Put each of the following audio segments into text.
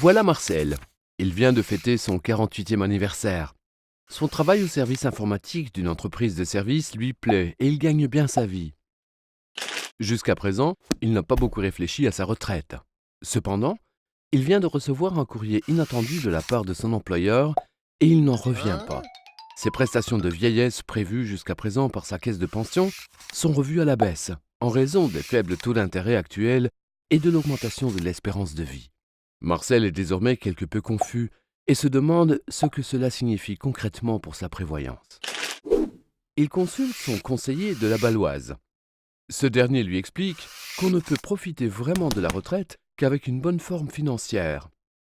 Voilà Marcel. Il vient de fêter son 48e anniversaire. Son travail au service informatique d'une entreprise de services lui plaît et il gagne bien sa vie. Jusqu'à présent, il n'a pas beaucoup réfléchi à sa retraite. Cependant, il vient de recevoir un courrier inattendu de la part de son employeur et il n'en revient pas. Ses prestations de vieillesse prévues jusqu'à présent par sa caisse de pension sont revues à la baisse en raison des faibles taux d'intérêt actuels et de l'augmentation de l'espérance de vie. Marcel est désormais quelque peu confus et se demande ce que cela signifie concrètement pour sa prévoyance. Il consulte son conseiller de la Baloise. Ce dernier lui explique qu'on ne peut profiter vraiment de la retraite qu'avec une bonne forme financière.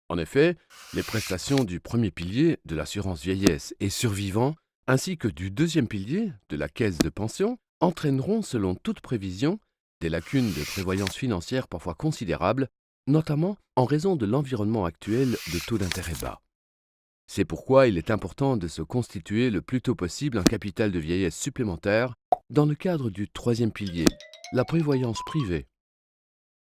En effet, les prestations du premier pilier de l'assurance vieillesse et survivant, ainsi que du deuxième pilier de la caisse de pension, entraîneront, selon toute prévision, des lacunes de prévoyance financière parfois considérables, notamment en raison de l'environnement actuel de taux d'intérêt bas. C'est pourquoi il est important de se constituer le plus tôt possible un capital de vieillesse supplémentaire dans le cadre du troisième pilier, la prévoyance privée.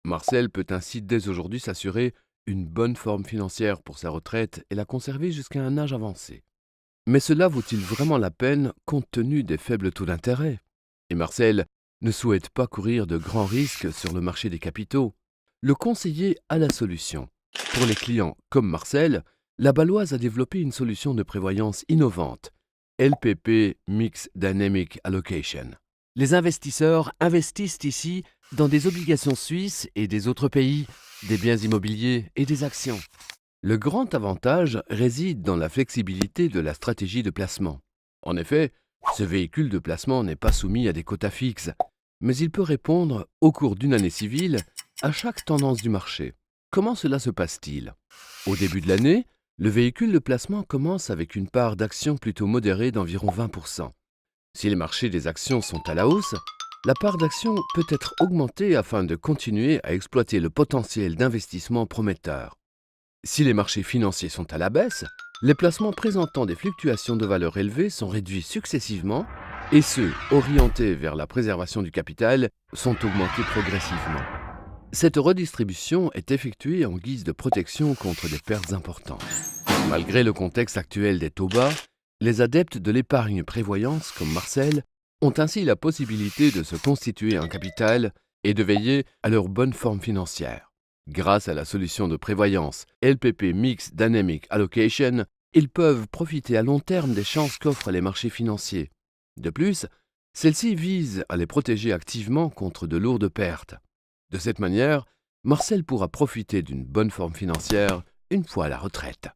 Marcel peut ainsi dès aujourd'hui s'assurer une bonne forme financière pour sa retraite et la conserver jusqu'à un âge avancé. Mais cela vaut-il vraiment la peine compte tenu des faibles taux d'intérêt? Et Marcel ne souhaite pas courir de grands risques sur le marché des capitaux. Le conseiller a la solution. Pour les clients comme Marcel, la Baloise a développé une solution de prévoyance innovante, LPP Mixed Dynamic Allocation. Les investisseurs investissent ici dans des obligations suisses et des autres pays, des biens immobiliers et des actions. Le grand avantage réside dans la flexibilité de la stratégie de placement. En effet, ce véhicule de placement n'est pas soumis à des quotas fixes, mais il peut répondre, au cours d'une année civile, à chaque tendance du marché. Comment cela se passe-t-il? Au début de l'année, le véhicule de placement commence avec une part d'actions plutôt modérée d'environ 20%. Si les marchés des actions sont à la hausse, la part d'actions peut être augmentée afin de continuer à exploiter le potentiel d'investissement prometteur. Si les marchés financiers sont à la baisse, les placements présentant des fluctuations de valeur élevées sont réduits successivement et ceux orientés vers la préservation du capital sont augmentés progressivement. Cette redistribution est effectuée en guise de protection contre des pertes importantes. Malgré le contexte actuel des taux bas, les adeptes de l'épargne prévoyance comme Marcel ont ainsi la possibilité de se constituer un capital et de veiller à leur bonne forme financière. Grâce à la solution de prévoyance LPP Mixed Dynamic Allocation, ils peuvent profiter à long terme des chances qu'offrent les marchés financiers. De plus, celle-ci vise à les protéger activement contre de lourdes pertes. De cette manière, Marcel pourra profiter d'une bonne forme financière une fois à la retraite.